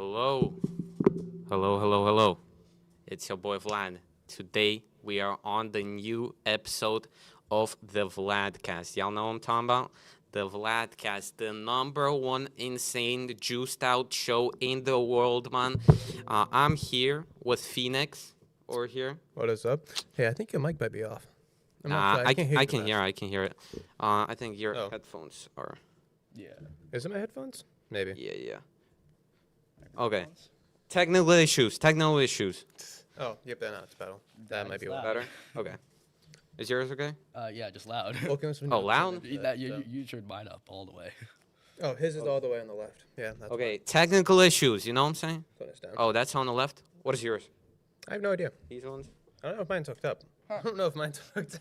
Hello. Hello. It's your boy Vlad. Today we are on the new episode of the VladCast. Y'all know what I'm talking about? The VladCast, the #1 insane juiced out show in the world, man. I'm here with Phoenix over here. What is up? Hey, I think your mic might be off. I can't hear you. I can hear it. I think your headphones are. Yeah. Is it my headphones? Maybe. Yeah. Okay. Technical issues. Oh, yep, they're not. It's better. That might be loud. Better? Okay. Is yours okay? Yeah, just loud. Loud? You turned mine up all the way. Oh, his is all the way on the left. Yeah, that's Okay, technical issues, you know what I'm saying? down. Oh, that's on the left? What is yours? I have no idea. These ones? I don't know if mine's hooked up. I don't know if mine's hooked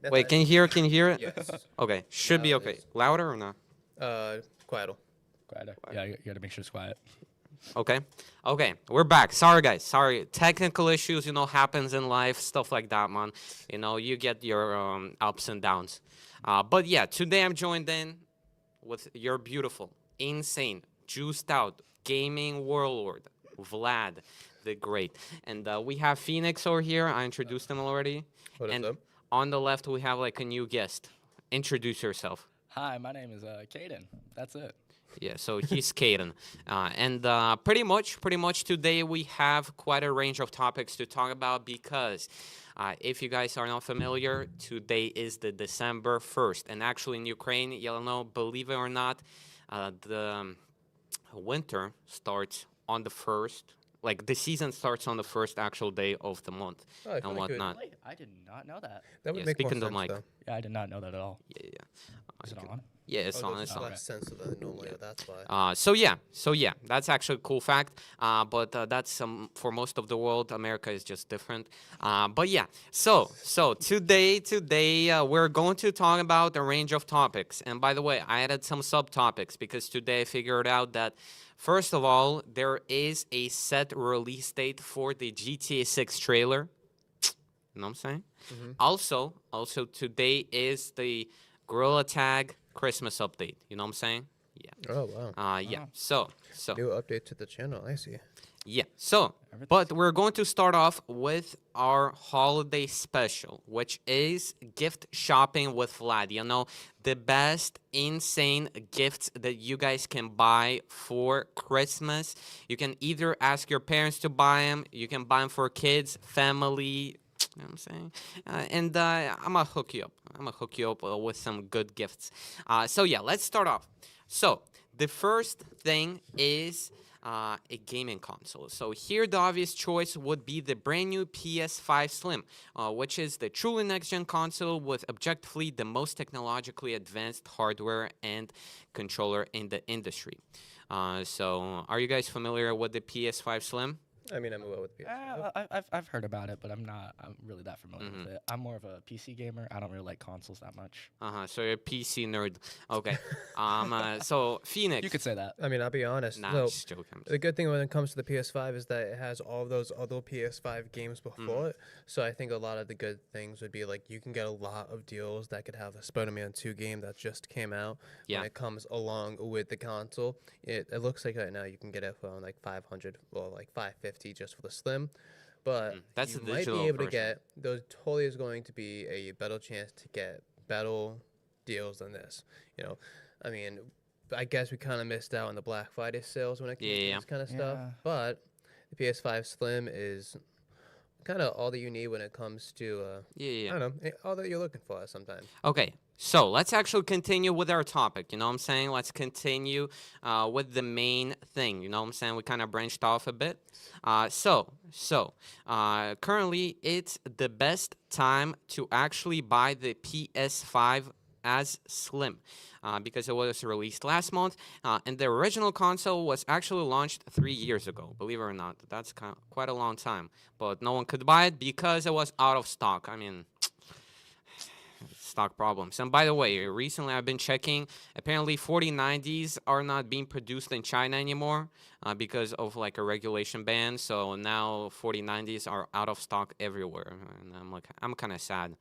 up. Wait, can you hear it? Yes. Okay, should be Now it okay. is. Louder or not? Quieter. Quieter. Yeah, you gotta make sure it's quiet. Okay, we're back. Sorry, guys. Sorry. Technical issues, happens in life, stuff like that, man. You get your ups and downs. But yeah, today I'm joined in with your beautiful, insane, juiced out, gaming warlord, Vlad the Great. And we have Phoenix over here. I introduced him already. What is And up? on the left, we have like a new guest. Introduce yourself. Hi, my name is Caden. That's it. Yeah, so he's Caden. And pretty much today we have quite a range of topics to talk about because if you guys are not familiar, today is the December 1st. And actually in Ukraine, believe it or not, the winter starts on the 1st. Like the season starts on the first actual day of the month Oh, I feel and like whatnot. Really? I did not know that. That would Yeah, make more speaking to sense, Mike. though. Yeah, I did not know that at all. Yeah. Is it on? Yeah, it's on. There's It's on. less sense of it normally, that's why. So yeah, that's actually a cool fact. But that's for most of the world. America is just different. But yeah, so today we're going to talk about a range of topics. And by the way, I added some subtopics because today I figured out that first of all, there is a set release date for the GTA 6 trailer. You know what I'm saying? Also today is the Gorilla Tag Christmas update. You know what I'm saying? Yeah. Oh, wow. Yeah. So. New update to the channel. I see. Yeah. So, but we're going to start off with our holiday special, which is gift shopping with Vlad. The best insane gifts that you guys can buy for Christmas. You can either ask your parents to buy them. You can buy them for kids, family. You know what I'm saying? And I'm going to hook you up. With some good gifts. So, yeah, let's start off. So, the first thing is a gaming console. So, here the obvious choice would be the brand new PS5 Slim, which is the truly next-gen console with objectively the most technologically advanced hardware and controller in the industry. So, are you guys familiar with the PS5 Slim? I mean, I'm aware with PS5. I've heard about it, but I'm really that familiar with it. I'm more of a PC gamer. I don't really like consoles that much. So you're a PC nerd. Okay. So Phoenix. You could say that. I mean, I'll be honest. Nah, So, just joking. the good thing when it comes to the PS5 is that it has all those other PS5 games before it. So I think a lot of the good things would be like you can get a lot of deals that could have a Spider-Man 2 game that just came out when it comes along with the console. It looks like right now you can get it for like 500 or like 550 just for the Slim. But That's you the might be digital able to version. get, there totally is going to be a better chance to get better deals than this. I mean, I guess we kind of missed out on the Black Friday sales when it came to this kind of stuff. Yeah. But the PS5 Slim is kind of all that you need when it comes to, I don't know, all that you're looking for sometimes. Okay. So let's actually continue with our topic. You know what I'm saying? Let's continue with the main thing. You know what I'm saying? We kind of branched off a bit. Currently, it's the best time to actually buy the PS5 as Slim because it was released last month. And the original console was actually launched 3 years ago, believe it or not. That's quite a long time. But no one could buy it because it was out of stock. I mean, stock problems. And by the way, recently I've been checking. Apparently 4090s are not being produced in China anymore because of like a regulation ban. So now 4090s are out of stock everywhere. And I'm kind of sad.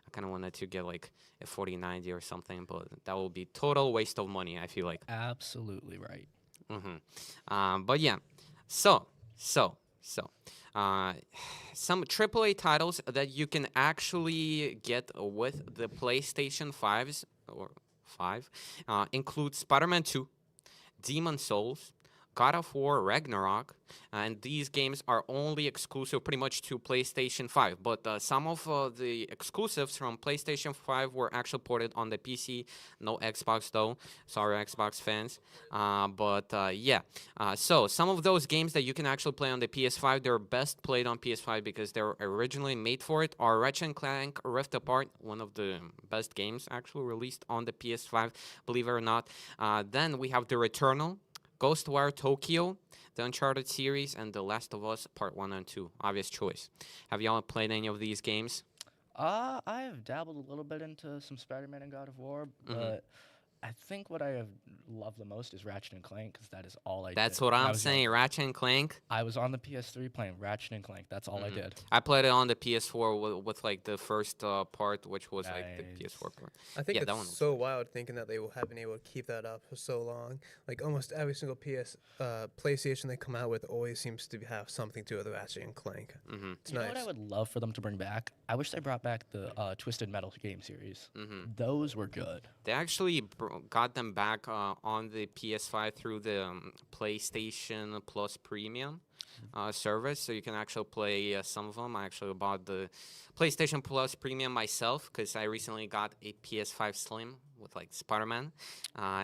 I kind of wanted to get like a 4090 or something, but that will be total waste of money, I feel like. Absolutely right. But yeah, So, uh, some AAA titles that you can actually get with the PlayStation 5s or 5 include Spider-Man 2, Demon Souls, God of War Ragnarok, and these games are only exclusive pretty much to PlayStation 5. But some of the exclusives from PlayStation 5 were actually ported on the PC. No Xbox though. Sorry, Xbox fans. So some of those games that you can actually play on the PS5, they're best played on PS5 because they're originally made for it. Are Ratchet and Clank Rift Apart, one of the best games actually released on the PS5, believe it or not. Then we have The Returnal, Ghostwire Tokyo, the Uncharted series, and The Last of Us Part 1 and 2. Obvious choice. Have y'all played any of these games? I have dabbled a little bit into some Spider-Man and God of War, but I think what I have loved the most is Ratchet and Clank because that is all I did. That's what when I I'm was saying, younger. Ratchet and Clank. I was on the PS3 playing Ratchet and Clank. That's all I did. I played it on the PS4 with like the first part, which was like the Nice. PS4 part. I think Yeah, that it's one was so wild thinking that they have been able to keep that up for so long. Like almost every single PlayStation they come out with always seems to have something to do with Ratchet and Clank. It's You know nice. what I would love for them to bring back? I wish they brought back the Twisted Metal game series. Those were good. They actually got them back on the PS5 through the PlayStation Plus Premium service, so you can actually play some of them. I actually bought the PlayStation Plus Premium myself because I recently got a PS5 Slim with like Spider-Man.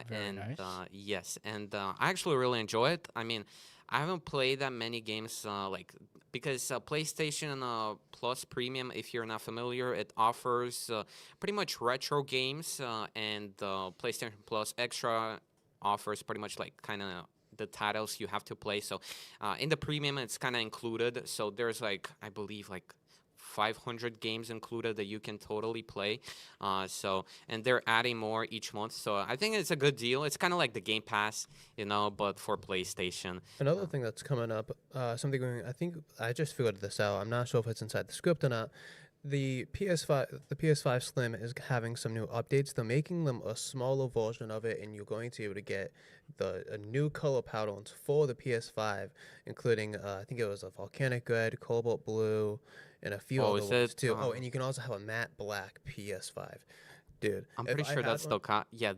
Very nice. Yes, and I actually really enjoy it. I mean, I haven't played that many games because PlayStation Plus Premium, if you're not familiar, it offers pretty much retro games, and PlayStation Plus Extra offers pretty much like kind of the titles you have to play. So in the premium, it's kind of included. So there's like, I believe like 500 games included that you can totally play. And they're adding more each month. So I think it's a good deal. It's kind of like the Game Pass, but for PlayStation. Another thing that's coming up, I think I just figured this out. I'm not sure if it's inside the script or not. The PS5 Slim is having some new updates. They're making them a smaller version of it, and you're going to be able to get a new color patterns for the PS5, including I think it was a volcanic red, cobalt blue, and a few other ones too. And you can also have a matte black PS5. Dude, I'm pretty sure that's still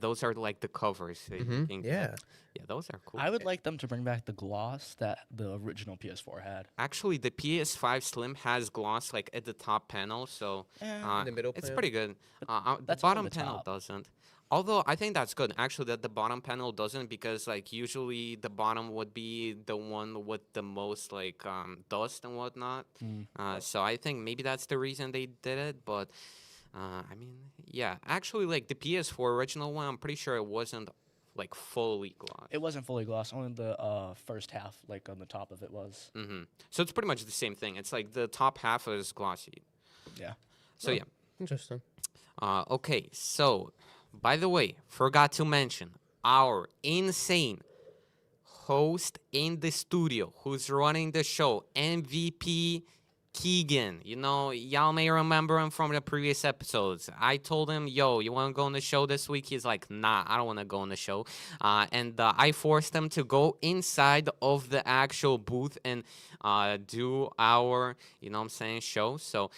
those are like the covers. That you can get. Yeah, those are cool. I would like them to bring back the gloss that the original PS4 had. Actually, the PS5 Slim has gloss like at the top panel, so in the middle it's panel? pretty good. The that's on bottom the panel top. doesn't. Although I think that's good actually that the bottom panel doesn't, because like usually the bottom would be the one with the most like dust and whatnot. So I think maybe that's the reason they did it, but. I mean, yeah. Actually, like the PS4 original one, I'm pretty sure it wasn't like fully gloss. It wasn't fully gloss. Only the first half, like on the top of it, was. So it's pretty much the same thing. It's like the top half is glossy. Yeah. So yeah. Interesting. Okay. So, by the way, forgot to mention our insane host in the studio who's running the show, MVP Keegan. Y'all may remember him from the previous episodes. I told him, yo, you want to go on the show this week? He's like, nah, I don't want to go on the show. And I forced him to go inside of the actual booth and do our, show. So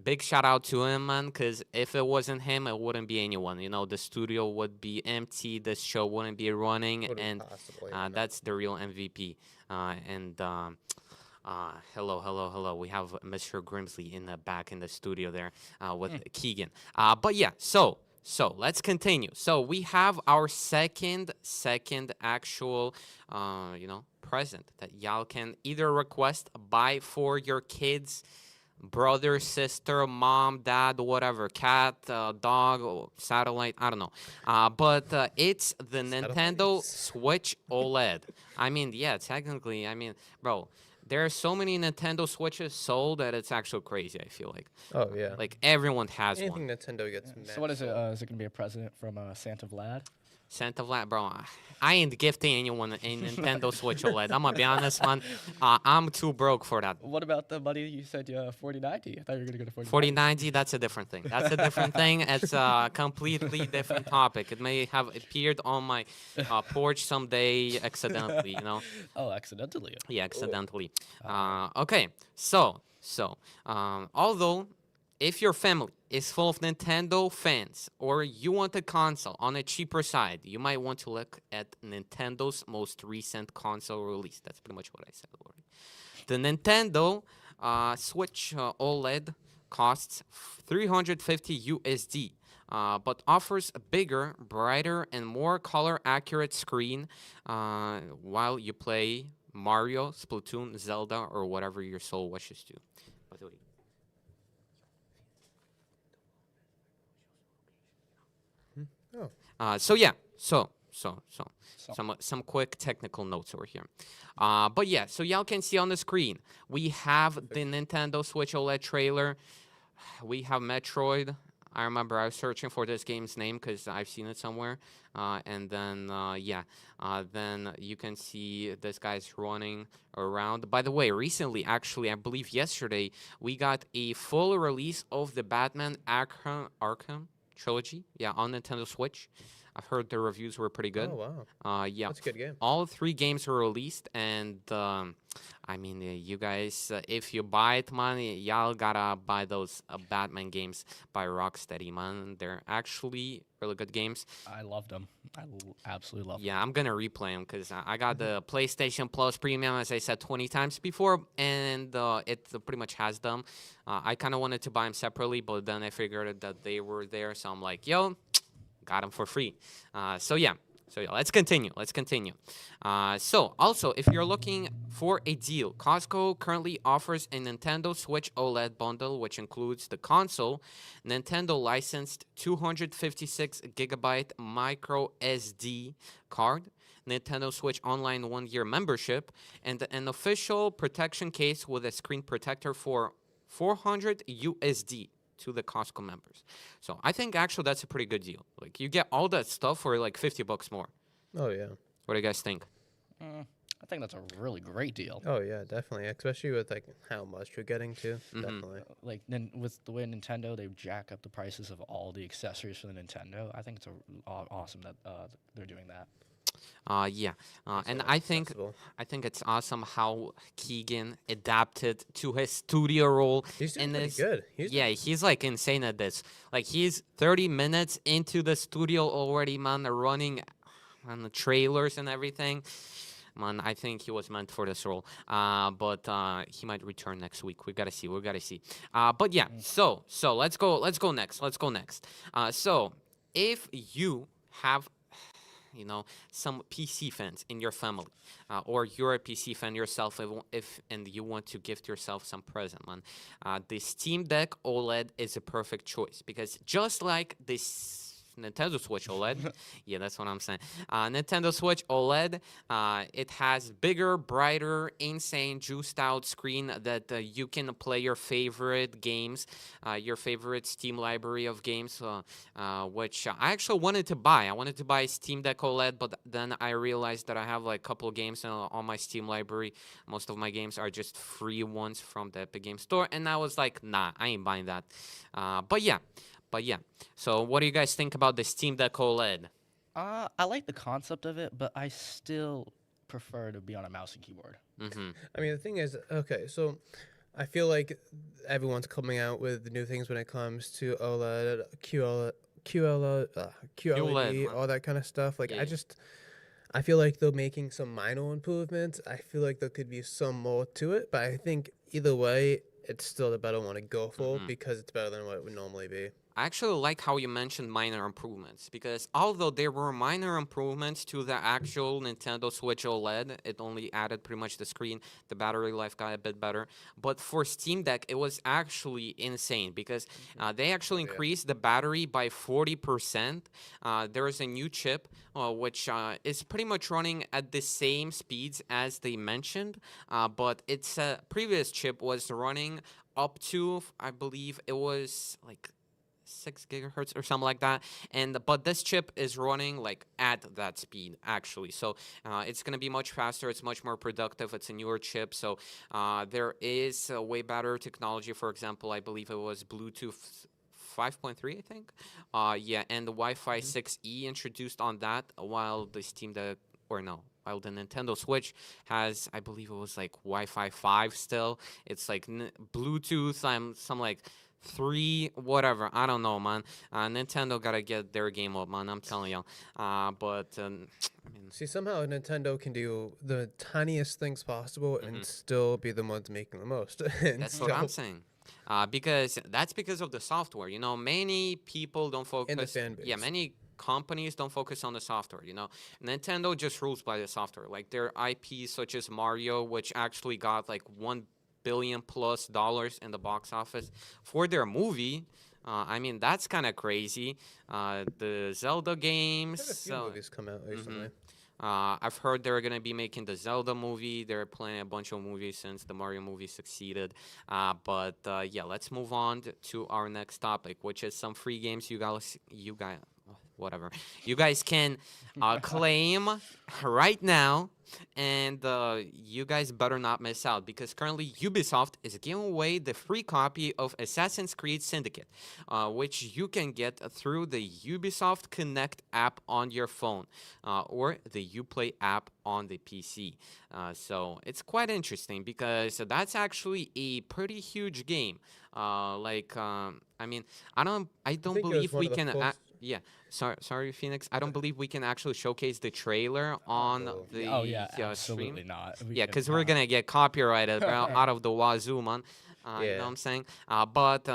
big shout out to him, man, because if it wasn't him, it wouldn't be anyone. The studio would be empty. The show wouldn't be running. And that's the real MVP. Hello. We have Mr. Grimsley in the back in the studio there with Keegan. But yeah, so let's continue. So we have our second actual, present that y'all can either request, buy for your kids, brother, sister, mom, dad, whatever, cat, dog, or satellite, I don't know. But it's the Nintendo Switch OLED. I mean, yeah, technically, bro. There are so many Nintendo Switches sold that it's actually crazy, I feel like. Oh, yeah. Like, everyone has Anything one. Nintendo gets So what is it? Is it going to be a present from Santa Vlad? Santa Vlad, bro. I ain't gifting anyone a Nintendo Switch OLED. I'm gonna be honest, man. I'm too broke for that. What about the money you said 4090? I thought you were gonna go to 4090. 4090, that's a different thing. That's a different thing. It's a completely different topic. It may have appeared on my porch someday accidentally, you know? Oh, accidentally. Yeah, accidentally. Okay, so, although if your family is full of Nintendo fans or you want a console on a cheaper side, you might want to look at Nintendo's most recent console release. That's pretty much what I said already. The Nintendo Switch OLED costs $350 USD, but offers a bigger, brighter, and more color-accurate screen while you play Mario, Splatoon, Zelda, or whatever your soul wishes to. By the way, so yeah, some quick technical notes over here. But yeah, so y'all can see on the screen, we have the Nintendo Switch OLED trailer. We have Metroid. I remember I was searching for this game's name because I've seen it somewhere. And then, then you can see this guy's running around. By the way, recently, actually, I believe yesterday, we got a full release of the Batman Arkham trilogy, on Nintendo Switch. I've heard the reviews were pretty good. Oh, wow. Yeah. That's a good game. All 3 games were released, and I mean, you guys, if you buy it, man, y'all gotta buy those Batman games by Rocksteady, man. They're actually really good games. I loved them. I absolutely loved them. Yeah, I'm gonna replay them because I got the PlayStation Plus Premium, as I said 20 times before, and it pretty much has them. I kind of wanted to buy them separately, but then I figured that they were there, so I'm like, yo, got them for free. So yeah, let's continue. So also, if you're looking for a deal, Costco currently offers a Nintendo Switch OLED bundle, which includes the console, Nintendo licensed 256 gigabyte micro SD card, Nintendo Switch Online 1-year membership, and an official protection case with a screen protector for $400 USD to the Costco members. So I think actually that's a pretty good deal. Like, you get all that stuff for like $50 more. Oh, yeah. What do you guys think? I think that's a really great deal. Oh, yeah, definitely. Especially with like how much you're getting to. Definitely. Like with the way Nintendo, they jack up the prices of all the accessories for the Nintendo. I think it's awesome that they're doing that. And I think it's awesome how Keegan adapted to his studio role. He's doing in pretty this. good. He's like insane at this. Like, he's 30 minutes into the studio already, man, running on the trailers and everything. Man, I think he was meant for this role. But he might return next week. We gotta see. But yeah, so let's go next. So if you have some PC fans in your family, or you're a PC fan yourself, and you want to gift yourself some present, man, the Steam Deck OLED is a perfect choice, because just like this Nintendo Switch OLED, yeah, that's what I'm saying. Nintendo Switch OLED, it has bigger, brighter, insane, juiced out screen that you can play your favorite games, your favorite Steam library of games, which I actually wanted to buy. I wanted to buy Steam Deck OLED, but then I realized that I have like a couple of games on my Steam library. Most of my games are just free ones from the Epic Games Store, and I was like, nah, I ain't buying that. But yeah. So what do you guys think about the Steam Deck OLED? I like the concept of it, but I still prefer to be on a mouse and keyboard. I mean, the thing is, okay, so I feel like everyone's coming out with new things when it comes to OLED, QLED, all that kind of stuff. Like, Yeah. I feel like they're making some minor improvements. I feel like there could be some more to it, but I think either way, it's still the better one to go for, because it's better than what it would normally be. I actually like how you mentioned minor improvements, because although there were minor improvements to the actual Nintendo Switch OLED, it only added pretty much the screen, the battery life got a bit better. But for Steam Deck, it was actually insane, because they actually increased the battery by 40%. There is a new chip, which is pretty much running at the same speeds as they mentioned, but its previous chip was running up to, I believe it was like gigahertz or something like that. But this chip is running like at that speed actually. So it's gonna be much faster. It's much more productive. It's a newer chip. So there is a way better technology. For example, I believe it was Bluetooth 5.3, I think. Yeah, and the Wi-Fi 6E introduced on that, while the Steam Deck, or no, while the Nintendo Switch has, I believe it was like Wi-Fi 5 still. It's like Bluetooth, some like 3, whatever. I don't know, man. Nintendo gotta get their game up, man. I'm telling you. But I mean, See, somehow Nintendo can do the tiniest things possible and still be the ones making the most. And that's what I'm saying. Because that's because of the software. You know, many people don't focus. in the fan base. Yeah, many companies don't focus on the software. You know, Nintendo just rules by the software. Like their IPs, such as Mario, which actually got like $1 billion+ in the box office for their movie. I mean, that's kind of crazy. The Zelda games. Had a few movies come out recently. I've heard they're going to be making the Zelda movie. They're planning a bunch of movies since the Mario movie succeeded. But yeah, let's move on to our next topic, which is some free games you guys, whatever. You guys can claim right now. And you guys better not miss out, because currently Ubisoft is giving away the free copy of Assassin's Creed Syndicate, which you can get through the Ubisoft Connect app on your phone or the Uplay app on the PC. So it's quite interesting, because that's actually a pretty huge game. I mean, I don't think it was believe one we of the can. first- Yeah, sorry, Phoenix. I don't believe we can actually showcase the trailer on the Oh yeah, stream. absolutely not. We Yeah, because we're cannot. gonna get copyrighted out of the wazoo, man. You know Yeah. what I'm saying? But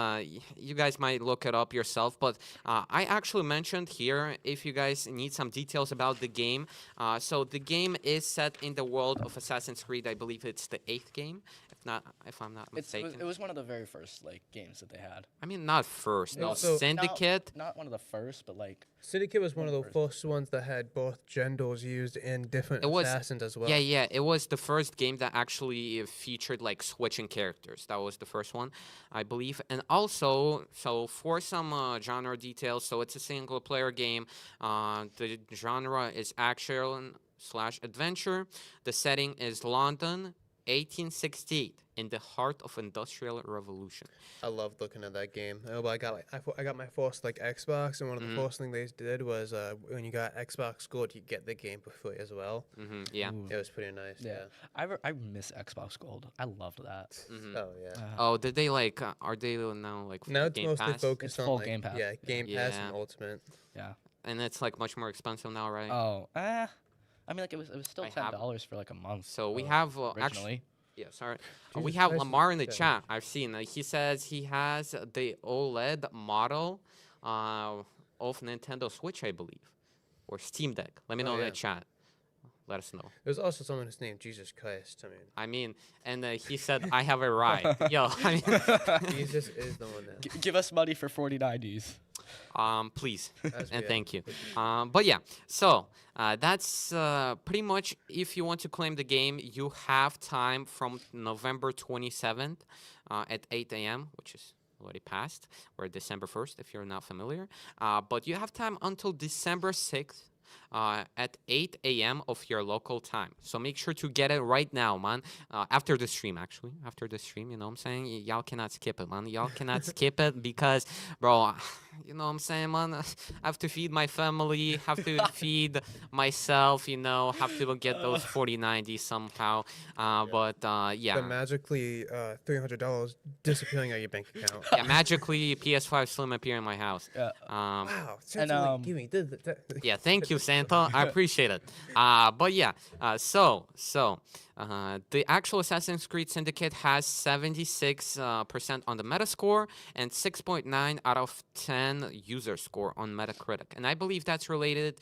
you guys might look it up yourself. But I actually mentioned here, if you guys need some details about the game. So the game is set in the world of Assassin's Creed. I believe it's the 8th game, if I'm not It mistaken. was one of the very first like games that they had. I mean, not first. No, Also- Syndicate. Not one of the first, but like Syndicate was one of the First. first ones that had both genders used in different It was- assassins as well. Yeah, it was the first game that actually featured like switching characters. That was the first one, I believe. And also, so for some genre details, so it's a single player game. The genre is action/adventure. The setting is London, 1868, in the heart of Industrial Revolution. I loved looking at that game. But I got my first like Xbox, and one of the first things they did was when you got Xbox Gold, you get the game for free as well. Yeah. ooh, It was pretty nice. Yeah. I miss Xbox Gold. I loved that. Oh yeah. Oh, did they like? Are they now like Now it's Game mostly Pass? focused It's on full like, Game Pass. Yeah, Game Pass Yeah. and Ultimate. Yeah. And it's like much more expensive now, right? Oh, I mean, like it was still I have- $10 for like a month. So we have actually. originally. Yeah, sorry. we Jesus have Christ, Lamar in the okay. chat. I've seen. He says he has the OLED model of Nintendo Switch, I believe, or Steam Deck. Let me know in yeah. the chat. Let us know. There's also someone who's named Jesus Christ. I mean, And he said, I have a ride. Yo, I mean, Jesus is the one that. Give us money for 4090s. please. As And we thank you. are. But yeah, so that's pretty much, if you want to claim the game, you have time from November 27th at 8 a.m., which is already passed, or December 1st, if you're not familiar. But you have time until December 6th. At 8 a.m. of your local time. So make sure to get it right now, man. After the stream, actually. After the stream, you know what I'm saying? Y'all cannot skip it, man. Y'all cannot skip it because, bro, you know what I'm saying, man? I have to feed my family, have to feed myself, you know, have to get those 4090 somehow. But, yeah. The magically $300 disappearing out of your bank account. Yeah, magically, PS5 Slim appear in my house. Yeah. Wow. Santa, give me this. Yeah, thank you, Santa. I appreciate it. But yeah, so the actual Assassin's Creed Syndicate has 76% on the Metascore and 6.9 out of 10 user score on Metacritic. And I believe that's related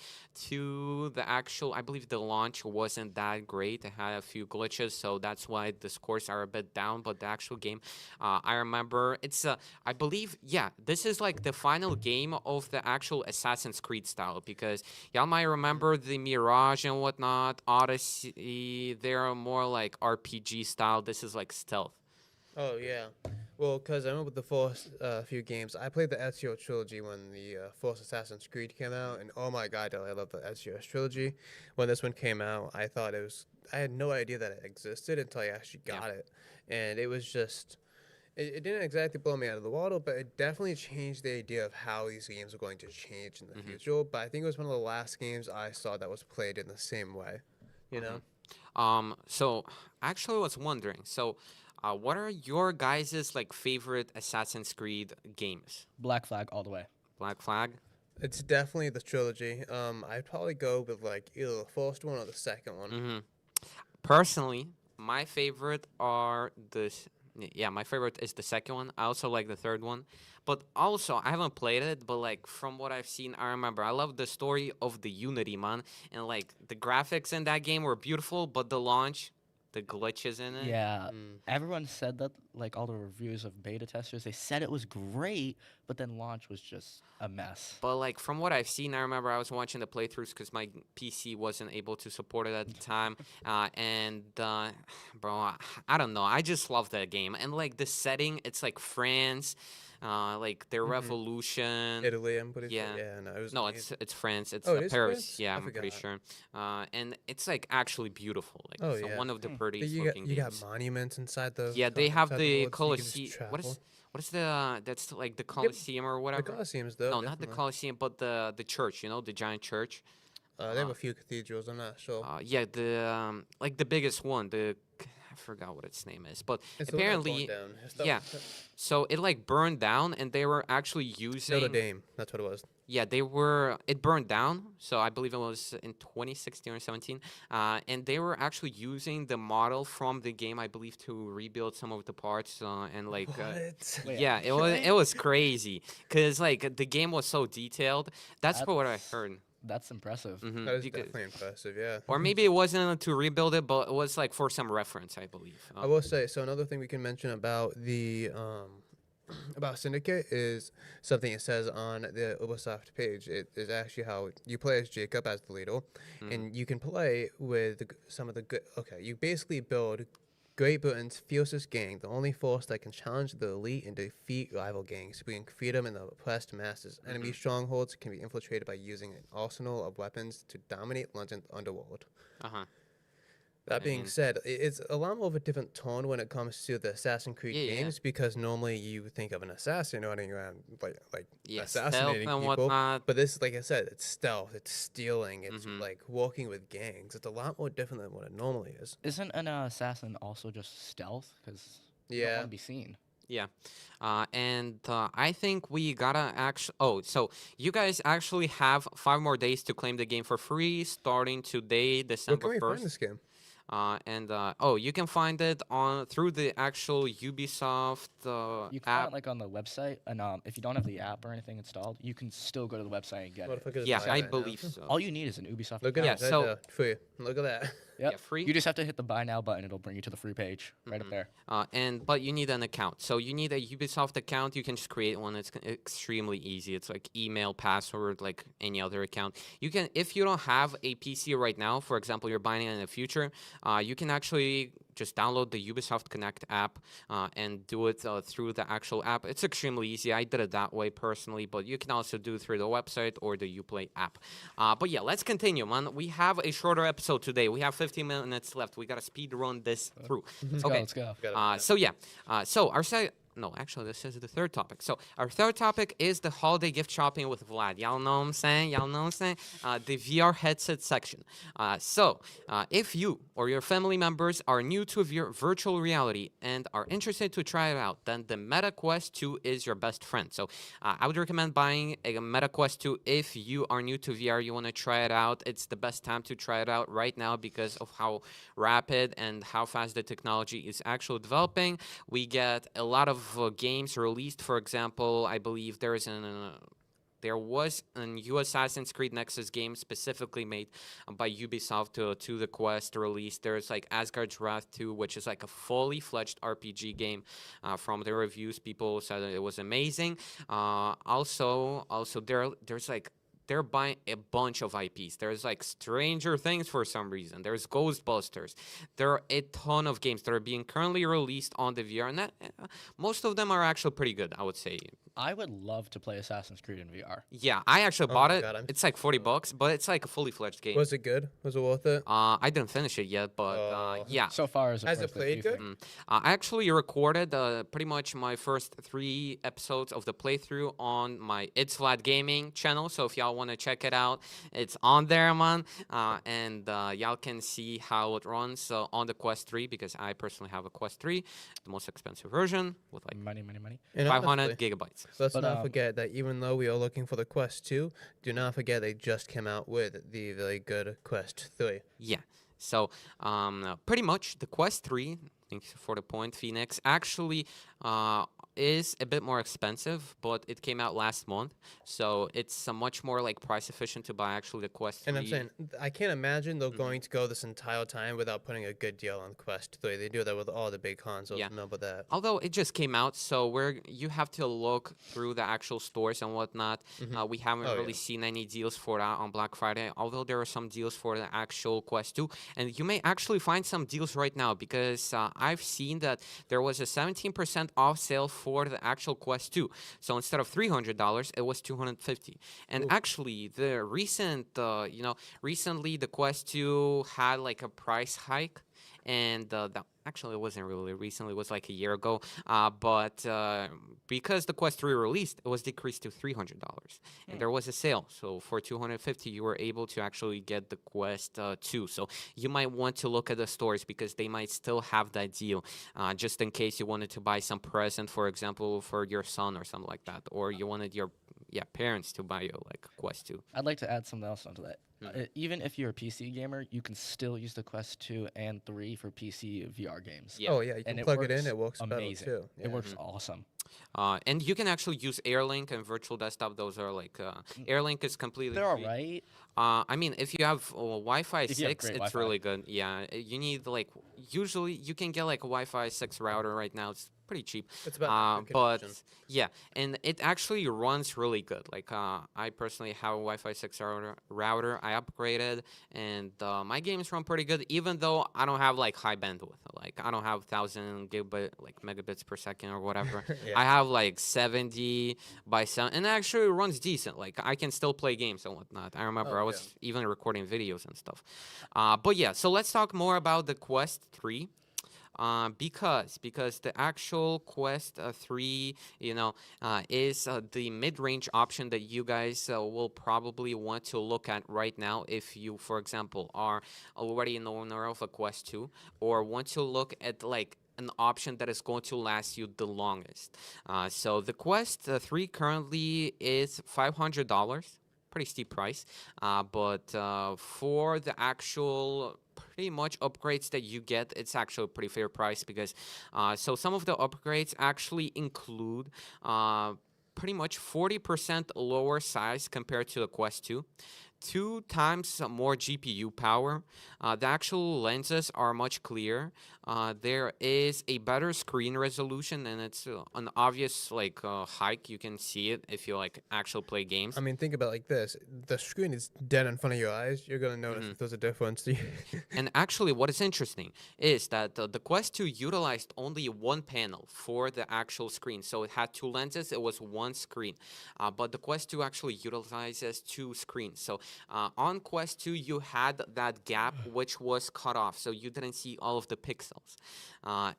to the actual, I believe the launch wasn't that great. It had a few glitches, so that's why the scores are a bit down. But the actual game, I remember it's, I believe, yeah, this is like the final game of the actual Assassin's Creed style, because y'all might remember the Mirage and whatnot, Odyssey, they're more like RPG style. This is like stealth. Oh yeah. Well, because I remember the first few games, I played the Ezio trilogy when the first Assassin's Creed came out, and oh my god, I love the Ezio trilogy. When this one came out, I thought it was. I had no idea that it existed until I actually Yeah. got it, and it was just. It didn't exactly blow me out of the water, but it definitely changed the idea of how these games are going to change in the future. But I think it was one of the last games I saw that was played in the same way. You know. So actually, I was wondering. So, what are your guys' like favorite Assassin's Creed games? Black Flag all the way. Black Flag. It's definitely the trilogy. I'd probably go with like either the first one or the second one. Personally, my favorite are my favorite is the second one. I also like the third one. But also, I haven't played it, but like from what I've seen, I remember I love the story of the Unity, man. And like the graphics in that game were beautiful, but the launch, the glitches in it. Yeah, everyone said that. Like all the reviews of beta testers, they said it was great, but then launch was just a mess. But like from what I've seen, I remember I was watching the playthroughs because my PC wasn't able to support it at the time. Bro, I don't know. I just love that game. And like the setting, it's like France, like their revolution. Italy, I'm pretty Yeah. sure. Yeah, no, it was. No, amazing. it's France. It's Oh, it is Paris. France? Yeah, I I'm pretty forgot. sure. And it's like actually beautiful. Like Oh, so yeah. one of the Hmm. prettiest You looking got games. monuments inside the. Yeah, they have inside the woods, you can just Colosseum. What is travel. that's like the Colosseum or The whatever? Colosseum's though. No, not the definitely. Colosseum, but the church. You know, the giant church. They have a few cathedrals. I'm not sure. Yeah, the like the biggest one. I forgot what its name is, but It's the one that burned apparently, down. It's the- yeah. So it like burned down, and they were actually using. Notre Dame. That's what it was. Yeah, they were. It burned down, so I believe it was in 2016 or 17. And they were actually using the model from the game, I believe, to rebuild some of the parts and like. What? Wait, Yeah, it was crazy because like the game was so detailed. That's what I That's- heard. That's impressive. That is Because- definitely impressive. Yeah. Or maybe it wasn't to rebuild it, but it was like for some reference, I believe. I will say, so another thing we can mention about the about Syndicate is something it says on the Ubisoft page. It is actually how you play as Jacob as the leader, and you can play with some of the good. Okay, you basically build Great Britain's fiercest gang, the only force that can challenge the elite and defeat rival gangs, bringing freedom in the oppressed masses. Enemy strongholds can be infiltrated by using an arsenal of weapons to dominate London's underworld. Uh-huh. That being And- said, it's a lot more of a different tone when it comes to the Assassin's Creed Yeah, yeah. games because normally you think of an assassin running around like Yeah, stealth assassinating and people. whatnot. But this, like I said, it's stealth, it's stealing, it's Mhm. like working with gangs. It's a lot more different than what it normally is. Isn't an assassin also just stealth? Because you don't Yeah. want to be seen. Yeah, and I think we gotta actually. Oh, so you guys actually have 5 more days to claim the game for free, starting today, Where can December we find 1st. this game? You can find it on through the actual Ubisoft You can find app. it like on the website, and if you don't have the app or anything installed, you can still go to the website and get it. Motherfuckers Yeah, buy it I right now. believe so. All you need is an Ubisoft Look at account. Yeah, that. so- right there, free. Look at that. Yep. Yeah, free. You just have to hit the buy now button. It'll bring you to the free page right up there. But you need an account. So you need a Ubisoft account. You can just create one. It's extremely easy. It's like email, password, like any other account. You can, if you don't have a PC right now, for example, you're buying it in the future, you can actually just download the Ubisoft Connect app and do it through the actual app. It's extremely easy. I did it that way personally, but you can also do it through the website or the Uplay app. But yeah, let's continue, man. We have a shorter episode today. We have 15 minutes left. We got to speed run this through. Let's Okay. go. Let's go. So our no, actually, this is the third topic. So our third topic is the holiday gift shopping with Vlad. Y'all know what I'm saying? The VR headset section. If you or your family members are new to virtual reality and are interested to try it out, then the Meta Quest 2 is your best friend. So I would recommend buying a Meta Quest 2 if you are new to VR, you want to try it out. It's the best time to try it out right now because of how rapid and how fast the technology is actually developing. We get a lot of games released. For example, I believe there was a new Assassin's Creed Nexus game specifically made by Ubisoft to the Quest release. There's like Asgard's Wrath 2, which is like a fully fledged RPG game. From the reviews, people said that it was amazing. Also there's like they're buying a bunch of IPs. There's like Stranger Things for some reason. There's Ghostbusters. There are a ton of games that are being currently released on the VR, and most of them are actually pretty good, I would say. I would love to play Assassin's Creed in VR. Yeah, I actually Oh bought my it. God, I'm It's like $40, but it's like a fully fledged game. Was it good? Was it worth it? I didn't finish it yet, but Oh. yeah. So far, is it Has it worth do played you good? think? I actually recorded pretty much my first 3 episodes of the playthrough on my itsVlad gaming channel. So if y'all want to check it out, it's on there, man. And y'all can see how it runs on the Quest 3, because I personally have a Quest 3, the most expensive version with like Money. And 500 honestly, gigabytes. let's But, not forget that even though we are looking for the Quest 2, do not forget they just came out with the really good Quest 3. Yeah. So pretty much the Quest 3, thanks for the point, Phoenix, actually is a bit more expensive, but it came out last month. So it's much more like price efficient to buy actually the Quest 3. And I'm saying, I can't imagine they're going to go this entire time without putting a good deal on Quest 3. They do that with all the big consoles. Yeah. Remember that. Although it just came out, so you have to look through the actual stores and whatnot. We haven't Oh, really yeah. seen any deals for that on Black Friday, although there are some deals for the actual Quest 2. And you may actually find some deals right now, because I've seen that there was a 17% off sale for the actual Quest 2. So instead of $300, it was $250. And actually, the recently the Quest 2 had like a price hike. And that actually it wasn't really recently, it was like a year ago. But because the Quest 3 released, it was decreased to $300, and there was a sale. So for $250, you were able to actually get the Quest 2. So you might want to look at the stores, because they might still have that deal, just in case you wanted to buy some present, for example, for your son or something like that, or you wanted your parents to buy you like a Quest 2. I'd like to add something else onto that. Even if you're a PC gamer, you can still use the Quest 2 and 3 for PC VR games. Yeah. Oh, yeah. You can And plug it in. works It works amazing. better, too. It works awesome. And you can actually use AirLink and Virtual Desktop. Those are like AirLink is completely They're all free. right. I mean, if you have Wi-Fi If you have 6, great it's Wi-Fi. really good. Yeah, you need like usually you can get like a Wi-Fi 6 router right now. It's pretty cheap. It's about good But connection. yeah, and it actually runs really good. Like I personally have a Wi-Fi 6 router. I upgraded, and my games run pretty good, even though I don't have like high bandwidth. Like I don't have 1,000 gigabit like megabits per second or whatever. Yeah. I have like 70 by 7, and it actually runs decent. Like I can still play games and whatnot. I remember Oh, I was even recording videos and stuff. But yeah, so let's talk more about the Quest 3. Because the actual Quest 3, is the mid-range option that you guys will probably want to look at right now if you, for example, are already an owner of a Quest 2, or want to look at like an option that is going to last you the longest. So the Quest 3 currently is $500. Pretty steep price, but for the actual pretty much upgrades that you get, it's actually a pretty fair price, because so some of the upgrades actually include pretty much 40% lower size compared to the Quest 2. 2 times more GPU power. The actual lenses are much clearer. There is a better screen resolution, and it's an obvious like hike. You can see it if you like actually play games. I mean, think about it like this. The screen is dead in front of your eyes. You're going to notice if there's a difference. And actually, what is interesting is that the Quest 2 utilized only one panel for the actual screen. So it had 2 lenses. It was one screen. But the Quest 2 actually utilizes 2 screens. So on Quest 2, you had that gap which was cut off. So you didn't see all of the pixels.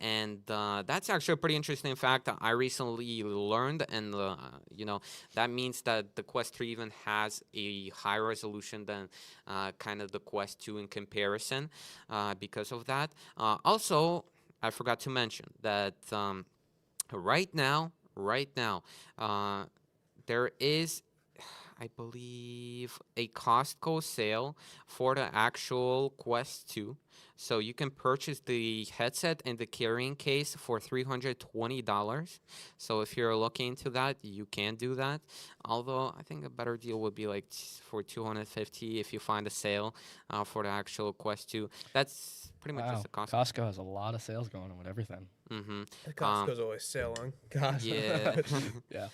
And that's actually a pretty interesting fact that I recently learned. And, that means that the Quest 3 even has a higher resolution than kind of the Quest 2 in comparison because of that. Also, I forgot to mention that right now, there is, I believe, a Costco sale for the actual Quest 2. So you can purchase the headset and the carrying case for $320. So if you're looking into that, you can do that. Although I think a better deal would be like for 250 if you find a sale for the actual Quest 2. That's pretty much just Wow, the cost. Costco has a lot of sales going on with everything. Mm-hmm. Costco's always selling. Gosh. Yeah. Yeah.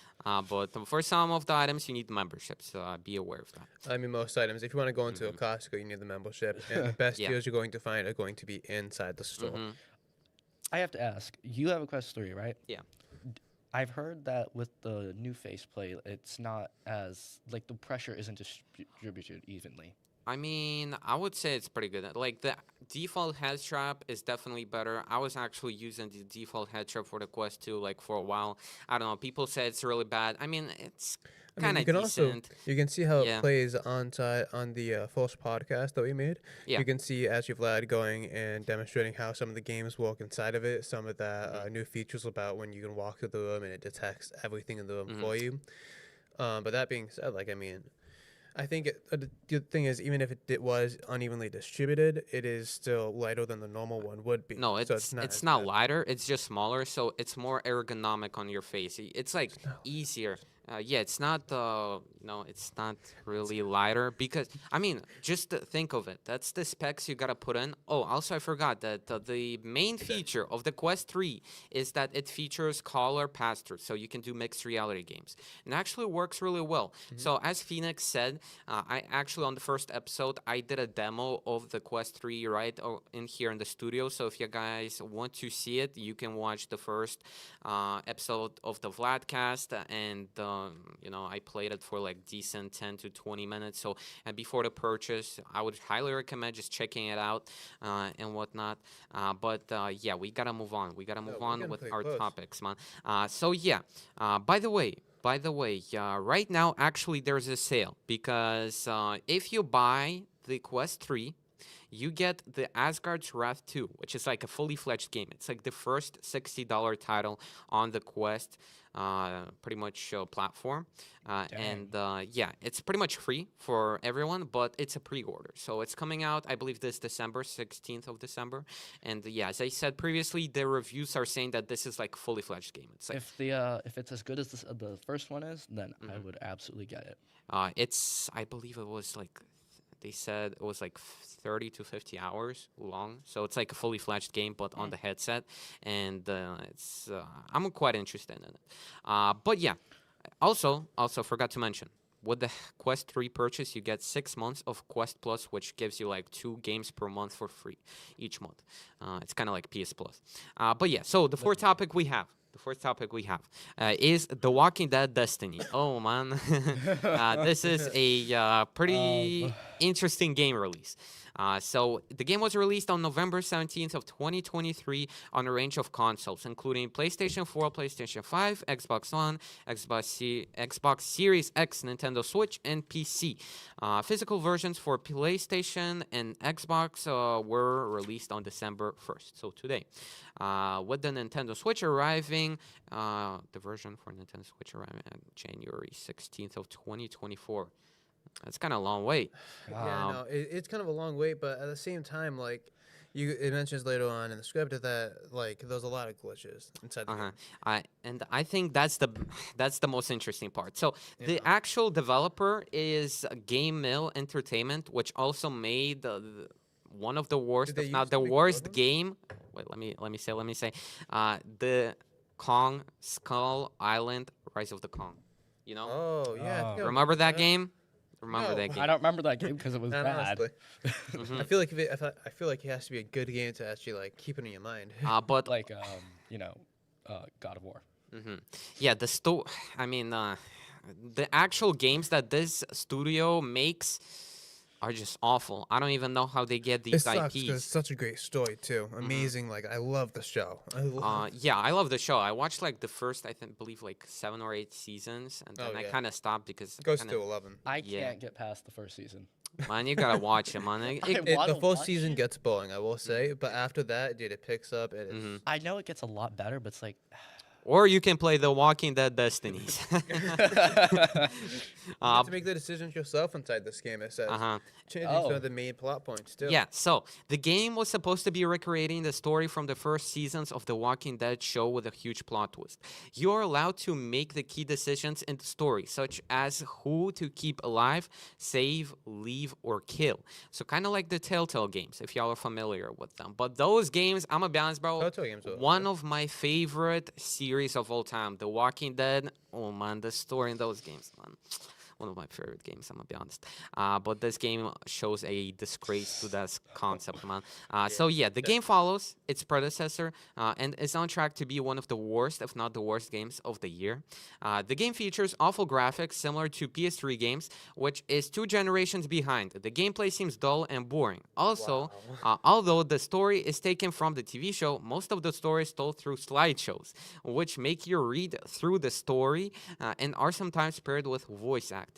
But for some of the items, you need memberships. So be aware of that. I mean, most items. If you want to go into a Costco, you need the membership, and the best Yeah. deals you're going to find are going to be inside the store. Mm-hmm. I have to ask, you have a Quest 3, right? Yeah. I've heard that with the new faceplate, it's not as, like, the pressure isn't distributed evenly. I mean, I would say it's pretty good. Like the default head strap is definitely better. I was actually using the default head strap for the Quest 2 like for a while. I don't know. People say it's really bad. I mean, it's kind of decent. You can see how Yeah. it plays on the first podcast that we made. Yeah. You can see itsVlad going and demonstrating how some of the games work inside of it. Some of the new features about when you can walk through the room and it detects everything in the room for you. But that being said, like I mean, I think the thing is, even if it was unevenly distributed, it is still lighter than the normal one would be. No, So it's as not bad. lighter. It's just smaller, so it's more ergonomic on your face. It's like easier. Yeah, it's not it's not really lighter because I mean, just think of it. That's the specs you gotta put in. Oh, also I forgot that the main feature of the Quest 3 is that it features color pass-through, so you can do mixed reality games. And it actually works really well. So as Phoenix said, I actually on the first episode I did a demo of the Quest 3 right in here in the studio. So if you guys want to see it, you can watch the first episode of the VladCast and. I played it for like decent 10 to 20 minutes. So, and before the purchase, I would highly recommend just checking it out and whatnot. Yeah, we gotta move on. We gotta move on with our topics, man. By the way, right now actually there's a sale because if you buy the Quest 3. You get the Asgard's Wrath 2, which is like a fully fledged game. It's like the first $60 title on the Quest, pretty much platform. It's pretty much free for everyone, but it's a pre-order. So it's coming out, I believe, this December, 16th of December. And yeah, as I said previously, the reviews are saying that this is like fully fledged game. It's like If it's as good as the first one is, then I would absolutely get it. I believe it was like. They said it was like 30 to 50 hours long, so it's like a fully fledged game, but on the headset, and I'm quite interested in it. But yeah, also forgot to mention with the Quest 3 purchase, you get 6 months of Quest Plus, which gives you like 2 games per month for free each month. It's kind of like PS Plus. But yeah, so the fourth topic we have. The fourth topic we have is The Walking Dead Destiny. Oh, man. This is a pretty interesting game release. So the game was released on November 17th of 2023 on a range of consoles, including PlayStation 4, PlayStation 5, Xbox One, Xbox Series X, Nintendo Switch, and PC. Physical versions for PlayStation and Xbox were released on December 1st, so today. With the Nintendo Switch arriving, the version for Nintendo Switch arriving on January 16th of 2024. That's kind of a long wait. Yeah, no, it's kind of a long wait, but at the same time, like it mentions later on in the script that like there's a lot of glitches inside the game. I think that's the most interesting part. So the actual developer is Game Mill Entertainment, which also made one of the worst, if not the worst game. Wait, let me say. The Kong Skull Island: Rise of the Kong. You know? Oh yeah. I think I Remember that game? Remember that game? I don't remember that game because it was Not bad. honestly. I feel like I feel like it has to be a good game to actually like keep it in your mind. But Like God of War. yeah, I mean, the actual games that this studio makes are just awful. I don't even know how they get these It sucks IPs. 'cause it's such a great story too. Amazing. Like I love the show. Yeah, I love the show. I watched like the first, believe like 7 or 8 seasons, and then I yeah. kind of stopped because It goes to 11. I Yeah. can't get past the first season. man, you gotta watch it, man. wanna The first watch season it. gets boring, I will say, but after that, dude, it picks up. It is. I know it gets a lot better, but it's like Or you can play the Walking Dead Destinies. You have to make the decisions yourself inside this game. It says uh-huh. changing some Oh. of the main plot points too. Yeah, so the game was supposed to be recreating the story from the first seasons of the Walking Dead show with a huge plot twist. You're allowed to make the key decisions in the story, such as who to keep alive, save, leave, or kill. So kind of like the Telltale games, if y'all are familiar with them. But those games, I'm gonna be honest, bro, Telltale games are one of my favorite series of all time, The Walking Dead. Oh man, the story in those games, man. One of my favorite games, I'm gonna be honest. But this game shows a disgrace to that concept, man. So yeah, the game follows its predecessor and is on track to be one of the worst, if not the worst, games of the year. The game features awful graphics similar to PS3 games, which is 2 generations behind. The gameplay seems dull and boring. Also, although the story is taken from the TV show, most of the story is told through slideshows, which make you read through the story and are sometimes paired with voice acting.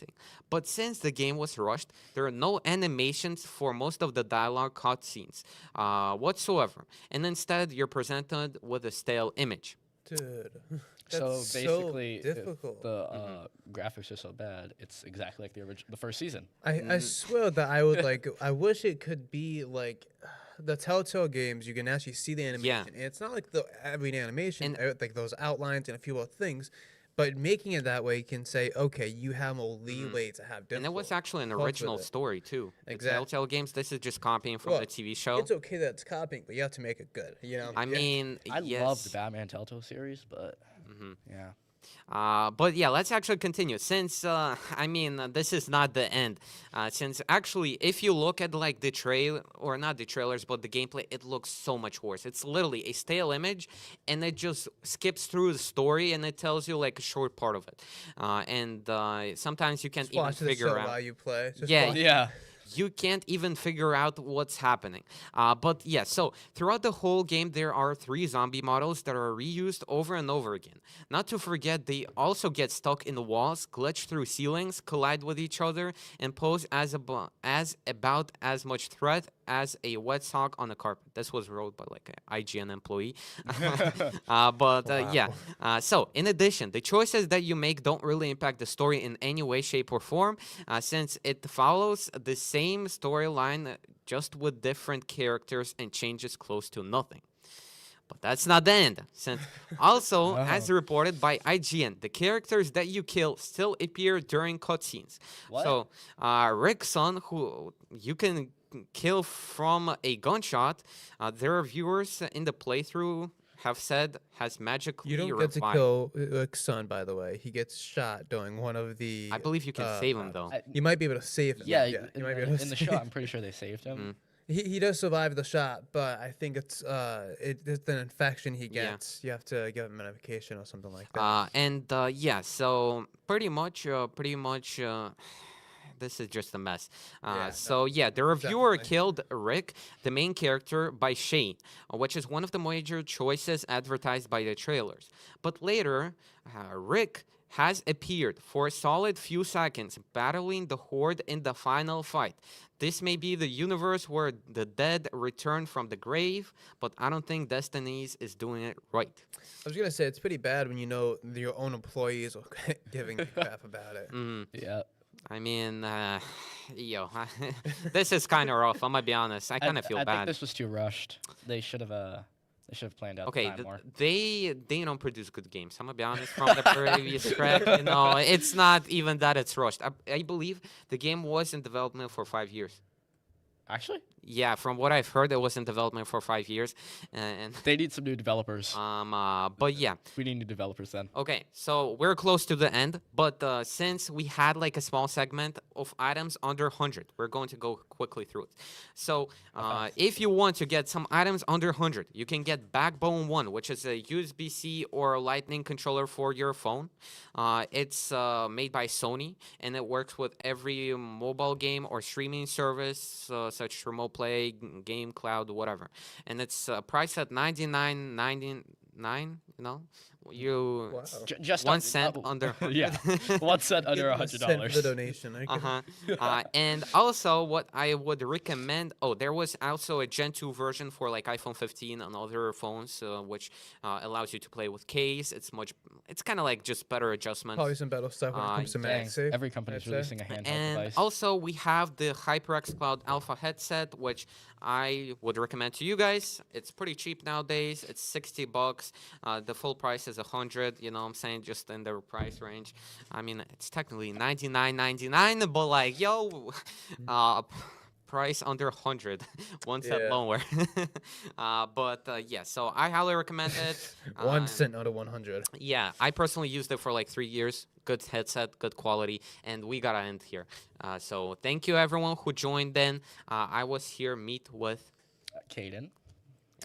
But since the game was rushed, there are no animations for most of the dialogue cutscenes whatsoever, and instead you're presented with a stale image. Dude. So That's basically, so if difficult. the graphics are so bad, it's exactly like the first season. I swear that I would like. I wish it could be like the Telltale games. You can actually see the animation. And it's not like the everyday animation, like those outlines and a few other things. But making it that way can say, okay, you have more leeway to have different. And it was actually an parts with original it. story too. Exactly. The Telltale games, this is just copying from Well, the TV show. It's okay that it's copying, but you have to make it good. You know. I mean, I yes. love the Batman Telltale series, but yeah. But yeah, let's actually continue. Since this is not the end. Since actually, if you look at like the trail or not the trailers, but the gameplay, it looks so much worse. It's literally a stale image, and it just skips through the story and it tells you like a short part of it. And sometimes you can't Just even watch the figure show out. while you play. Just Yeah, watch- Yeah. You can't even figure out what's happening. But yeah, so throughout the whole game, there are 3 zombie models that are reused over and over again. Not to forget, they also get stuck in the walls, glitch through ceilings, collide with each other, and pose as about as much threat as a wet sock on a carpet. This was wrote by like an IGN employee. So in addition, the choices that you make don't really impact the story in any way, shape, or form, since it follows the same storyline, just with different characters and changes close to nothing. But that's not the end, since also, as reported by IGN, the characters that you kill still appear during cutscenes. What? So, Rickson, who you can kill from a gunshot, there are viewers in the playthrough have said has magically You don't revived. get to kill Son, by the way. He gets shot during one of the. I believe you can save him though. You might be able to save him. Yeah, you in, might be the, able to in the save show, I'm pretty sure they saved him. He does survive the shot, but I think it's an infection he Yeah. gets. You have to give him medication or something like that. Yeah, so pretty much, this is just a mess. So yeah, the reviewer definitely. killed Rick, the main character, by Shane, which is one of the major choices advertised by the trailers. But later, Rick has appeared for a solid few seconds, battling the Horde in the final fight. This may be the universe where the dead return from the grave, but I don't think Destinies is doing it right. I was gonna say it's pretty bad when you know your own employees are giving a crap about it. Yeah. I mean, this is kind of rough. I'm gonna be honest. I kind of feel I bad. think this was too rushed. They should have planned out the Okay, time more. they don't produce good games. I'm gonna be honest. From the previous track, it's not even that it's rushed. I believe the game was in development for 5 years. Actually, Yeah, from what I've heard, it was in development for 5 years, and they need some new developers. but yeah. We need new developers then. Okay, so we're close to the end, but since we had like a small segment of items under 100, we're going to go quickly through it. So if you want to get some items under 100, you can get Backbone 1, which is a USB-C or Lightning controller for your phone. It's made by Sony, and it works with every mobile game or streaming service, such as Remote Play, Game Cloud, whatever. And it's priced at $99.99 You know, you Wow. Just 1 cent under. yeah, 1 cent under Give them a cent for the $100. donation. Okay. And also, what I would recommend. Oh, there was also a Gen 2 version for like iPhone 15 and other phones, which allows you to play with case. It's kind of like just better adjustments. Probably some better stuff when it comes to Dang, MagSafe. every company's I'd say. releasing a handheld And device. also, we have the HyperX Cloud Alpha headset, which I would recommend to you guys. It's pretty cheap nowadays. It's $60. The full price is $100. You know what I'm saying? Just in the price range. I mean, it's technically $99.99, but like, yo, price under 100, 1 cent Yeah. lower. Yeah, so I highly recommend it. 1 cent out of 100. Yeah, I personally used it for like 3 years. Good headset, good quality, and we gotta end here. So thank you everyone who joined in. I was here meet with Caden.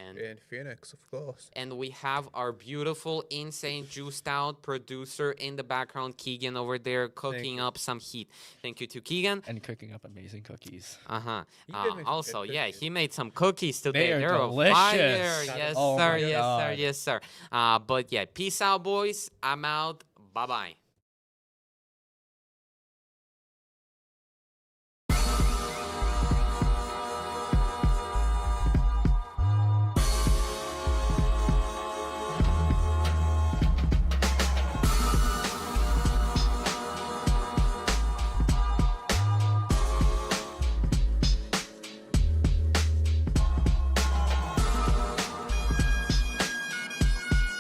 And Phoenix, of course. and we have our beautiful, insane, juiced out producer in the background, Keegan over there cooking you. up some heat. Thank you to Keegan. And cooking up amazing cookies. Uh-huh. He did make some good Also, yeah, cookies. he made some cookies today. They are They're delicious. fire. Got Yes, it. Oh sir. my Yes, sir. God. Yes, sir. But yeah, peace out, boys. I'm out. Bye-bye.